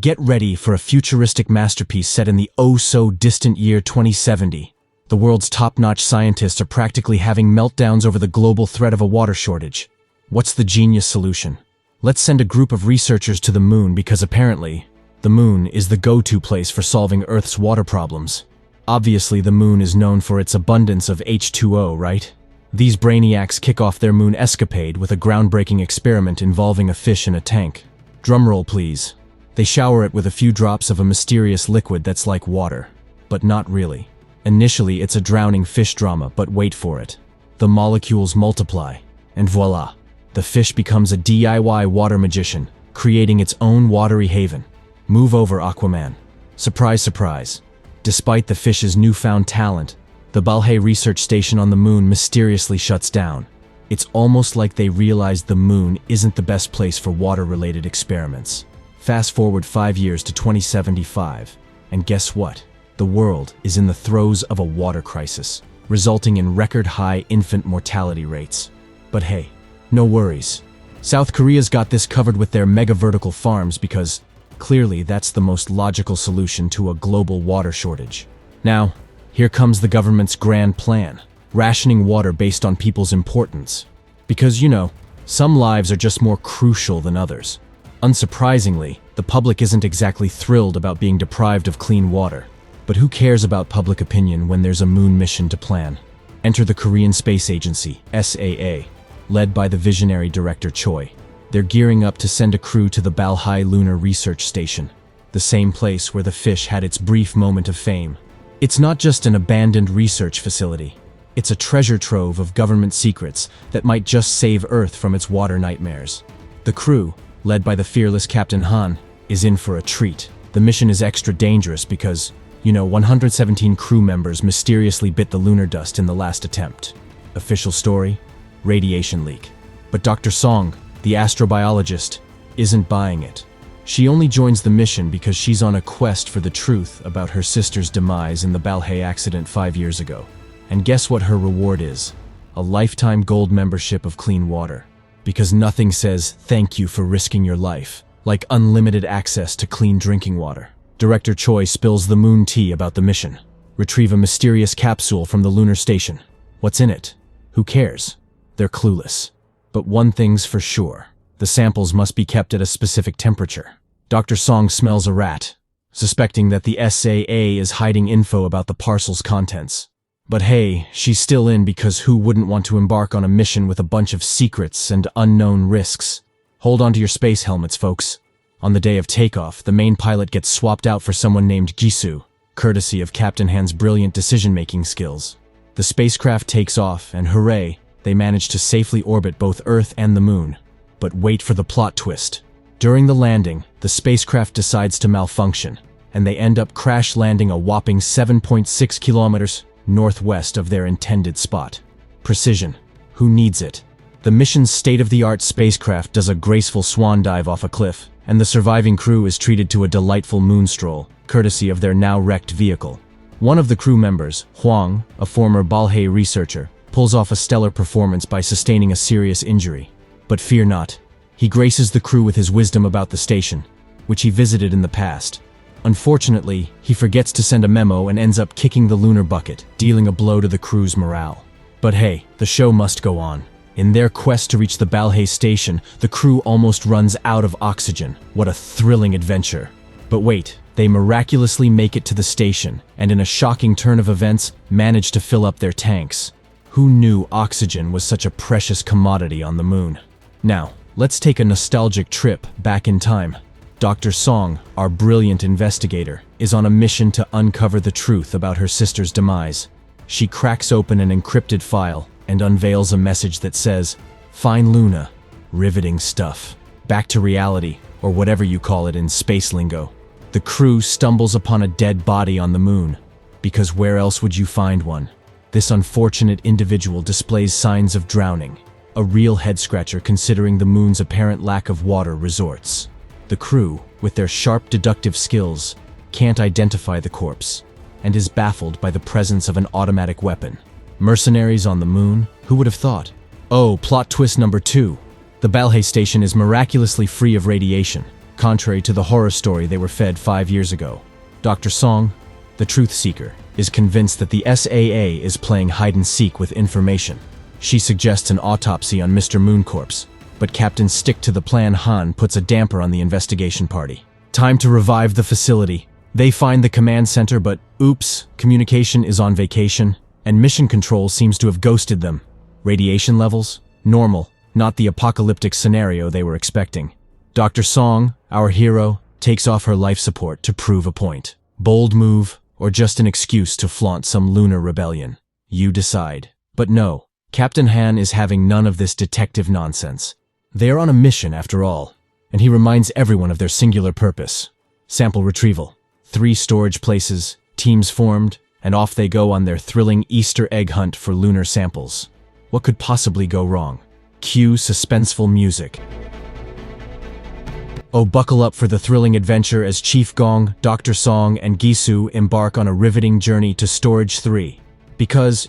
Get ready for a futuristic masterpiece set in the oh-so-distant year 2070. The world's top-notch scientists are practically having meltdowns over the global threat of a water shortage. What's the genius solution? Let's send a group of researchers to the moon because apparently, the moon is the go-to place for solving Earth's water problems. Obviously, the moon is known for its abundance of H2O, right? These brainiacs kick off their moon escapade with a groundbreaking experiment involving a fish in a tank. Drumroll, please. They shower it with a few drops of a mysterious liquid that's like water, but not really. Initially, it's a drowning fish drama, but wait for it. The molecules multiply, and voila! The fish becomes a DIY water magician, creating its own watery haven. Move over, Aquaman. Surprise, surprise. Despite the fish's newfound talent, the Balhae research station on the moon mysteriously shuts down. It's almost like they realized the moon isn't the best place for water-related experiments. Fast forward 5 years to 2075, and guess what? The world is in the throes of a water crisis, resulting in record-high infant mortality rates. But hey, no worries. South Korea's got this covered with their mega-vertical farms because, clearly, that's the most logical solution to a global water shortage. Now, here comes the government's grand plan, rationing water based on people's importance. Because, some lives are just more crucial than others. Unsurprisingly, the public isn't exactly thrilled about being deprived of clean water. But who cares about public opinion when there's a moon mission to plan? Enter the Korean Space Agency, SAA, led by the visionary director Choi. They're gearing up to send a crew to the Balhae Lunar Research Station, the same place where the fish had its brief moment of fame. It's not just an abandoned research facility. It's a treasure trove of government secrets that might just save Earth from its water nightmares. The crew, led by the fearless Captain Han, is in for a treat. The mission is extra dangerous because, 117 crew members mysteriously bit the lunar dust in the last attempt. Official story? Radiation leak. But Dr. Song, the astrobiologist, isn't buying it. She only joins the mission because she's on a quest for the truth about her sister's demise in the Balhae accident 5 years ago. And guess what her reward is? A lifetime gold membership of clean water. Because nothing says thank you for risking your life like unlimited access to clean drinking water. Director Choi spills the moon tea about the mission. Retrieve a mysterious capsule from the lunar station. What's in it? Who cares? They're clueless. But one thing's for sure. The samples must be kept at a specific temperature. Dr. Song smells a rat, suspecting that the SAA is hiding info about the parcel's contents. But hey, she's still in because who wouldn't want to embark on a mission with a bunch of secrets and unknown risks? Hold on to your space helmets, folks. On the day of takeoff, the main pilot gets swapped out for someone named Jisoo, courtesy of Captain Han's brilliant decision-making skills. The spacecraft takes off, and hooray, they manage to safely orbit both Earth and the moon. But wait for the plot twist. During the landing, the spacecraft decides to malfunction, and they end up crash landing a whopping 7.6 kilometers northwest of their intended spot. Precision. Who needs it? The mission's state-of-the-art spacecraft does a graceful swan dive off a cliff, and the surviving crew is treated to a delightful moon stroll, courtesy of their now-wrecked vehicle. One of the crew members, Huang, a former Balhae researcher, pulls off a stellar performance by sustaining a serious injury. But fear not. He graces the crew with his wisdom about the station, which he visited in the past. Unfortunately, he forgets to send a memo and ends up kicking the lunar bucket, dealing a blow to the crew's morale. But hey, the show must go on. In their quest to reach the Balhae station, the crew almost runs out of oxygen. What a thrilling adventure. But wait, they miraculously make it to the station, and in a shocking turn of events, manage to fill up their tanks. Who knew oxygen was such a precious commodity on the moon? Now, let's take a nostalgic trip back in time. Dr. Song, our brilliant investigator, is on a mission to uncover the truth about her sister's demise. She cracks open an encrypted file and unveils a message that says, "Fine Luna, riveting stuff." Back to reality, or whatever you call it in space lingo. The crew stumbles upon a dead body on the moon, because where else would you find one? This unfortunate individual displays signs of drowning, a real head-scratcher considering the moon's apparent lack of water resorts. The crew, with their sharp deductive skills, can't identify the corpse, and is baffled by the presence of an automatic weapon. Mercenaries on the moon? Who would have thought? Oh, plot twist number 2. The Balhae station is miraculously free of radiation, contrary to the horror story they were fed 5 years ago. Dr. Song, the truth seeker, is convinced that the SAA is playing hide-and-seek with information. She suggests an autopsy on Mr. Mooncorpse, but Captain Stick-to-the-Plan Han puts a damper on the investigation party. Time to revive the facility. They find the command center, but oops, communication is on vacation, and mission control seems to have ghosted them. Radiation levels? Normal, not the apocalyptic scenario they were expecting. Dr. Song, our hero, takes off her life support to prove a point. Bold move, or just an excuse to flaunt some lunar rebellion? You decide. But no, Captain Han is having none of this detective nonsense. They are on a mission after all, and he reminds everyone of their singular purpose. Sample retrieval. 3 storage places, teams formed, and off they go on their thrilling Easter egg hunt for lunar samples. What could possibly go wrong? Cue suspenseful music. Oh, buckle up for the thrilling adventure as Chief Gong, Dr. Song, and Gisu embark on a riveting journey to Storage 3. Because,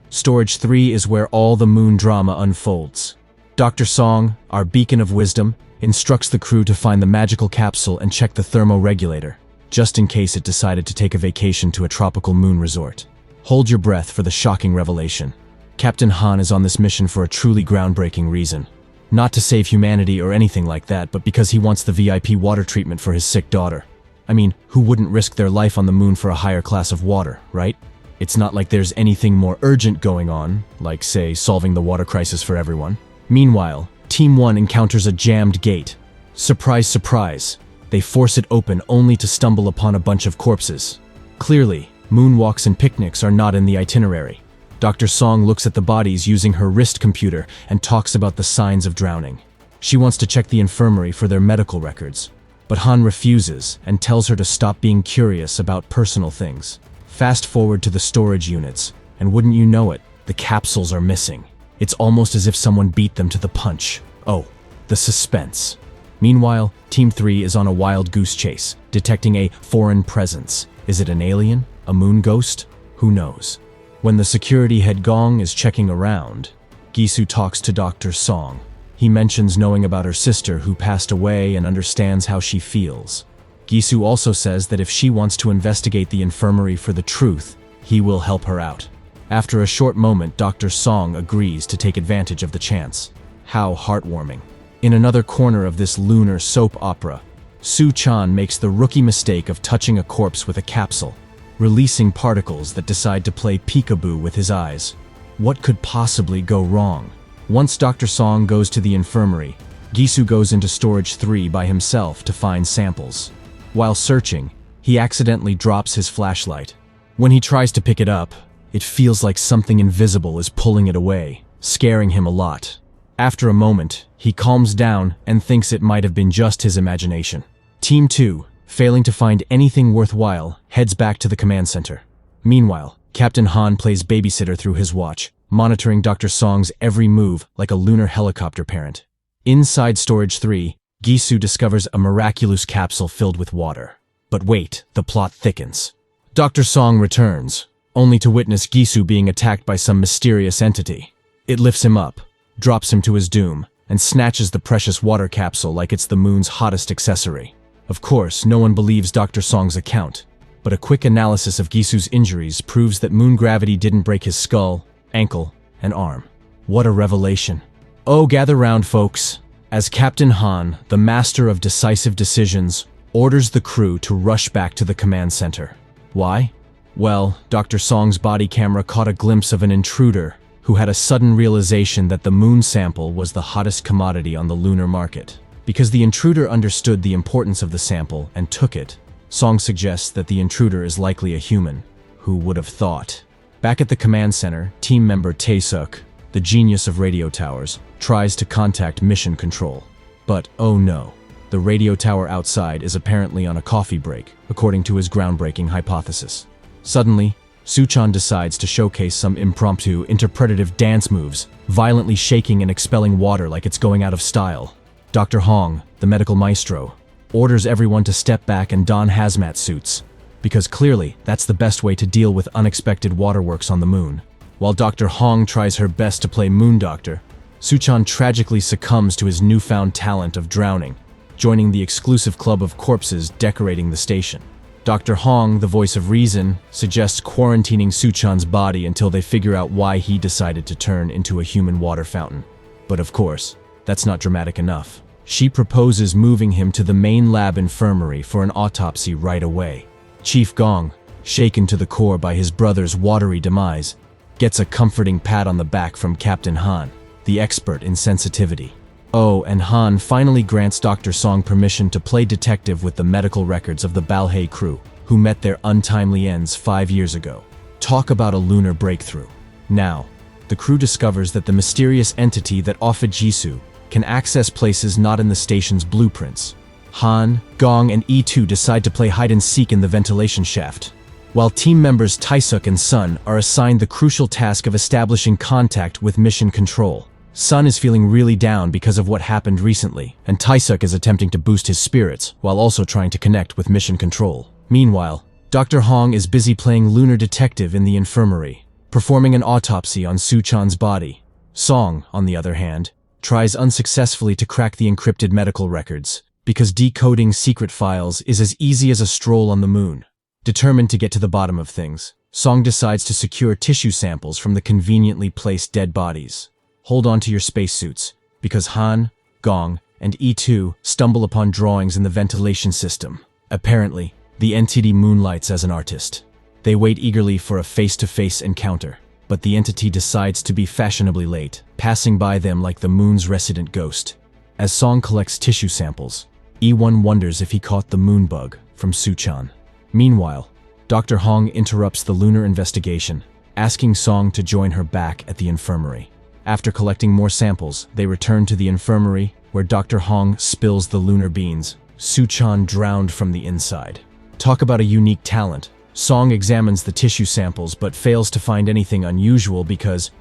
Storage 3 is where all the moon drama unfolds. Dr. Song, our beacon of wisdom, instructs the crew to find the magical capsule and check the thermoregulator, just in case it decided to take a vacation to a tropical moon resort. Hold your breath for the shocking revelation. Captain Han is on this mission for a truly groundbreaking reason. Not to save humanity or anything like that, but because he wants the VIP water treatment for his sick daughter. I mean, who wouldn't risk their life on the moon for a higher class of water, right? It's not like there's anything more urgent going on, like, say, solving the water crisis for everyone. Meanwhile, Team 1 encounters a jammed gate. Surprise, surprise. They force it open only to stumble upon a bunch of corpses. Clearly, moonwalks and picnics are not in the itinerary. Dr. Song looks at the bodies using her wrist computer and talks about the signs of drowning. She wants to check the infirmary for their medical records, but Han refuses and tells her to stop being curious about personal things. Fast forward to the storage units, and wouldn't you know it, the capsules are missing. It's almost as if someone beat them to the punch. Oh, the suspense. Meanwhile, Team 3 is on a wild goose chase, detecting a foreign presence. Is it an alien? A moon ghost? Who knows? When the security head Gong is checking around, Gisu talks to Dr. Song. He mentions knowing about her sister who passed away and understands how she feels. Gisu also says that if she wants to investigate the infirmary for the truth, he will help her out. After a short moment, Dr. Song agrees to take advantage of the chance. How heartwarming. In another corner of this lunar soap opera, Su Chan makes the rookie mistake of touching a corpse with a capsule, releasing particles that decide to play peekaboo with his eyes. What could possibly go wrong? Once Dr. Song goes to the infirmary, Gisu goes into Storage 3 by himself to find samples. While searching, he accidentally drops his flashlight. When he tries to pick it up, it feels like something invisible is pulling it away, scaring him a lot. After a moment, he calms down and thinks it might have been just his imagination. Team 2, failing to find anything worthwhile, heads back to the command center. Meanwhile, Captain Han plays babysitter through his watch, monitoring Dr. Song's every move like a lunar helicopter parent. Inside Storage 3, Gisu discovers a miraculous capsule filled with water. But wait, the plot thickens. Dr. Song returns, only to witness Gisu being attacked by some mysterious entity. It lifts him up, drops him to his doom, and snatches the precious water capsule like it's the moon's hottest accessory. Of course, no one believes Dr. Song's account, but a quick analysis of Gisu's injuries proves that moon gravity didn't break his skull, ankle, and arm. What a revelation. Oh, gather round, folks, as Captain Han, the master of decisive decisions, orders the crew to rush back to the command center. Why? Well, Dr. Song's body camera caught a glimpse of an intruder who had a sudden realization that the moon sample was the hottest commodity on the lunar market. Because the intruder understood the importance of the sample and took it, Song suggests that the intruder is likely a human. Who would have thought? Back at the command center, team member Tae-suk, the genius of radio towers, tries to contact mission control. But oh no, the radio tower outside is apparently on a coffee break, according to his groundbreaking hypothesis. Suddenly, Su-chan decides to showcase some impromptu, interpretative dance moves, violently shaking and expelling water like it's going out of style. Dr. Hong, the medical maestro, orders everyone to step back and don hazmat suits, because clearly that's the best way to deal with unexpected waterworks on the moon. While Dr. Hong tries her best to play moon doctor, Su-chan tragically succumbs to his newfound talent of drowning. joining the exclusive club of corpses decorating the station. Dr. Hong, the voice of reason, suggests quarantining Suchan's body until they figure out why he decided to turn into a human water fountain. But of course, that's not dramatic enough. She proposes moving him to the main lab infirmary for an autopsy right away. Chief Gong, shaken to the core by his brother's watery demise, gets a comforting pat on the back from Captain Han, the expert in sensitivity. Oh, and Han finally grants Dr. Song permission to play detective with the medical records of the Balhae crew, who met their untimely ends 5 years ago. Talk about a lunar breakthrough. Now, the crew discovers that the mysterious entity that offered Jisoo can access places not in the station's blueprints. Han, Gong, and E2 decide to play hide-and-seek in the ventilation shaft, while team members Taesuk and Sun are assigned the crucial task of establishing contact with Mission Control. Sun is feeling really down because of what happened recently, and Taesuk is attempting to boost his spirits while also trying to connect with Mission Control. Meanwhile, Dr. Hong is busy playing lunar detective in the infirmary, performing an autopsy on Suchan's body. Song, on the other hand, tries unsuccessfully to crack the encrypted medical records, because decoding secret files is as easy as a stroll on the moon. Determined to get to the bottom of things, Song decides to secure tissue samples from the conveniently placed dead bodies. Hold on to your spacesuits, because Han, Gong, and E2 stumble upon drawings in the ventilation system. Apparently, the entity moonlights as an artist. They wait eagerly for a face-to-face encounter, but the entity decides to be fashionably late, passing by them like the moon's resident ghost. As Song collects tissue samples, E1 wonders if he caught the moon bug from Suchan. Meanwhile, Dr. Hong interrupts the lunar investigation, asking Song to join her back at the infirmary. After collecting more samples, they return to the infirmary, where Dr. Hong spills the lunar beans. Suchan drowned from the inside. Talk about a unique talent. Song examines the tissue samples but fails to find anything unusual because,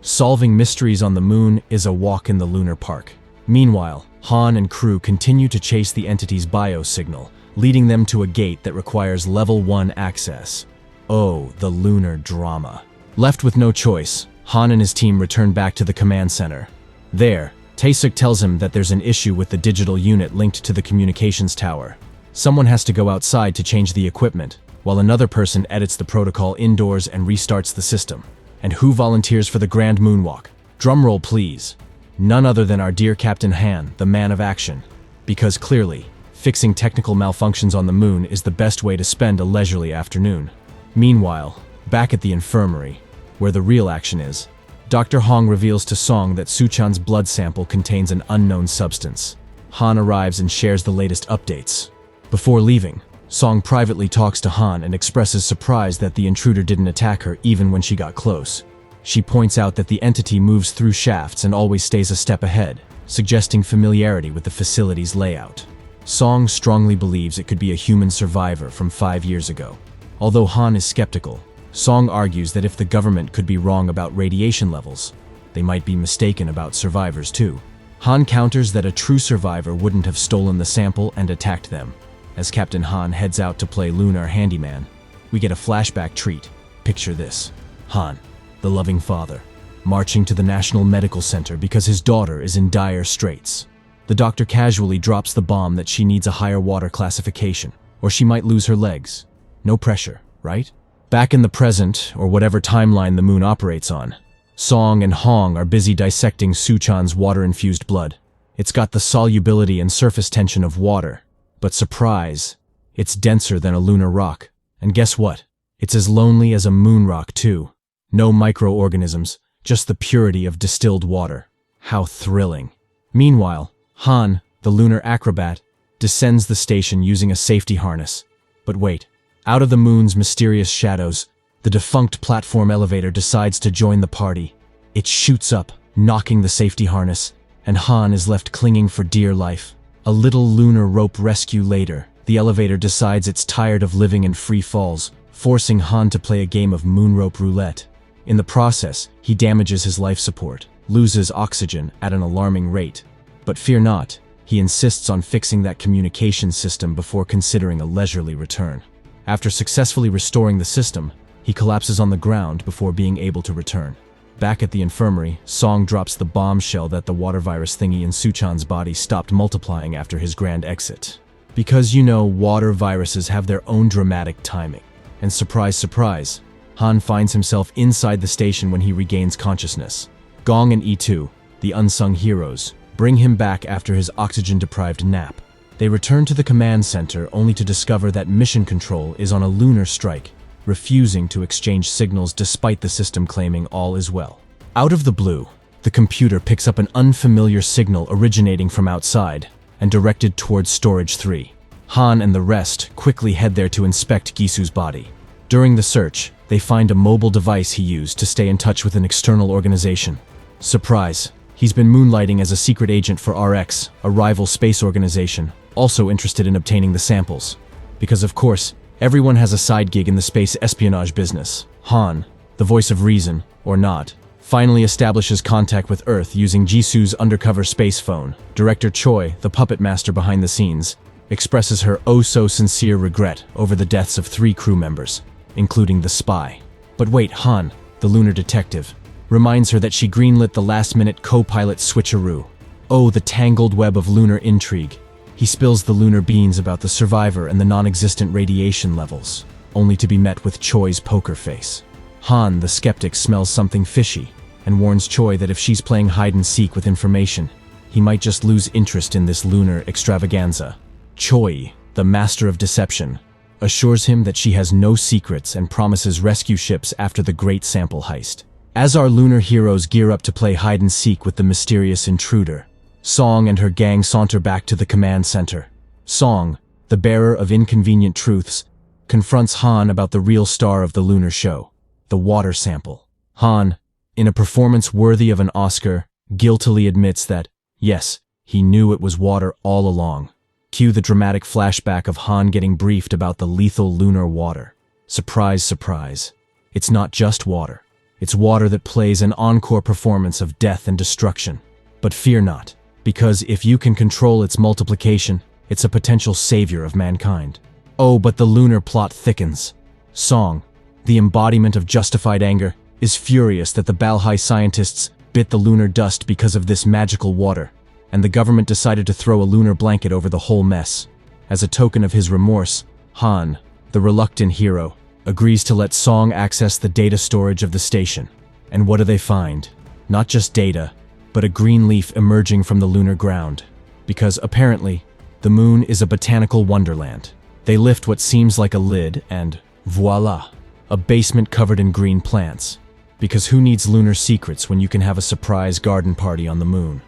solving mysteries on the moon is a walk in the lunar park. Meanwhile, Han and crew continue to chase the entity's biosignal, leading them to a gate that requires Level 1 access. Oh, the lunar drama. Left with no choice, Han and his team return back to the command center. There, Taesuk tells him that there's an issue with the digital unit linked to the communications tower. Someone has to go outside to change the equipment, while another person edits the protocol indoors and restarts the system. And who volunteers for the grand moonwalk? Drumroll, please. None other than our dear Captain Han, the man of action. Because clearly, fixing technical malfunctions on the moon is the best way to spend a leisurely afternoon. Meanwhile, back at the infirmary, where the real action is, Dr. Hong reveals to Song that Suchan's blood sample contains an unknown substance. Han arrives and shares the latest updates. Before leaving, Song privately talks to Han and expresses surprise that the intruder didn't attack her even when she got close. She points out that the entity moves through shafts and always stays a step ahead, suggesting familiarity with the facility's layout. Song strongly believes it could be a human survivor from 5 years ago. Although Han is skeptical, Song argues that if the government could be wrong about radiation levels, they might be mistaken about survivors too. Han counters that a true survivor wouldn't have stolen the sample and attacked them. As Captain Han heads out to play lunar handyman, we get a flashback treat. Picture this: Han, the loving father, marching to the National Medical Center because his daughter is in dire straits. The doctor casually drops the bomb that she needs a higher water classification, or she might lose her legs. No pressure, right? Back in the present, or whatever timeline the moon operates on, Song and Hong are busy dissecting Suchan's water-infused blood. It's got the solubility and surface tension of water, but surprise, it's denser than a lunar rock. And guess what? It's as lonely as a moon rock too. No microorganisms, just the purity of distilled water. How thrilling. Meanwhile, Han, the lunar acrobat, descends the station using a safety harness. But wait, out of the moon's mysterious shadows, the defunct platform elevator decides to join the party. It shoots up, knocking the safety harness, and Han is left clinging for dear life. A little lunar rope rescue later, the elevator decides it's tired of living in free falls, forcing Han to play a game of moon rope roulette. In the process, he damages his life support, loses oxygen at an alarming rate. But fear not, he insists on fixing that communication system before considering a leisurely return. After successfully restoring the system, he collapses on the ground before being able to return. Back at the infirmary, Song drops the bombshell that the water virus thingy in Suchan's body stopped multiplying after his grand exit. Because water viruses have their own dramatic timing. And surprise, surprise, Han finds himself inside the station when he regains consciousness. Gong and E2, the unsung heroes, bring him back after his oxygen-deprived nap. They return to the command center only to discover that Mission Control is on a lunar strike, refusing to exchange signals despite the system claiming all is well. Out of the blue, the computer picks up an unfamiliar signal originating from outside and directed towards Storage 3. Han and the rest quickly head there to inspect Gisu's body. During the search, they find a mobile device he used to stay in touch with an external organization. Surprise, he's been moonlighting as a secret agent for RX, a rival space organization, also interested in obtaining the samples. Because of course, everyone has a side gig in the space espionage business. Han, the voice of reason, or not, finally establishes contact with Earth using Jisu's undercover space phone. Director Choi, the puppet master behind the scenes, expresses her oh-so-sincere regret over the deaths of 3 crew members, including the spy. But wait, Han, the lunar detective, reminds her that she greenlit the last-minute co-pilot switcheroo. Oh, the tangled web of lunar intrigue. He spills the lunar beans about the survivor and the non-existent radiation levels, only to be met with Choi's poker face. Han, the skeptic, smells something fishy and warns Choi that if she's playing hide-and-seek with information, he might just lose interest in this lunar extravaganza. Choi, the master of deception, assures him that she has no secrets and promises rescue ships after the great sample heist. As our lunar heroes gear up to play hide-and-seek with the mysterious intruder, Song and her gang saunter back to the command center. Song, the bearer of inconvenient truths, confronts Han about the real star of the lunar show, the water sample. Han, in a performance worthy of an Oscar, guiltily admits that, yes, he knew it was water all along. Cue the dramatic flashback of Han getting briefed about the lethal lunar water. Surprise, surprise. It's not just water. It's water that plays an encore performance of death and destruction. But fear not, because if you can control its multiplication, it's a potential savior of mankind. Oh, but the lunar plot thickens. Song, the embodiment of justified anger, is furious that the Balhai scientists bit the lunar dust because of this magical water, and the government decided to throw a lunar blanket over the whole mess. As a token of his remorse, Han, the reluctant hero, agrees to let Song access the data storage of the station. And what do they find? Not just data, but a green leaf emerging from the lunar ground. Because apparently, the moon is a botanical wonderland. They lift what seems like a lid and, voila, a basement covered in green plants. Because who needs lunar secrets when you can have a surprise garden party on the moon?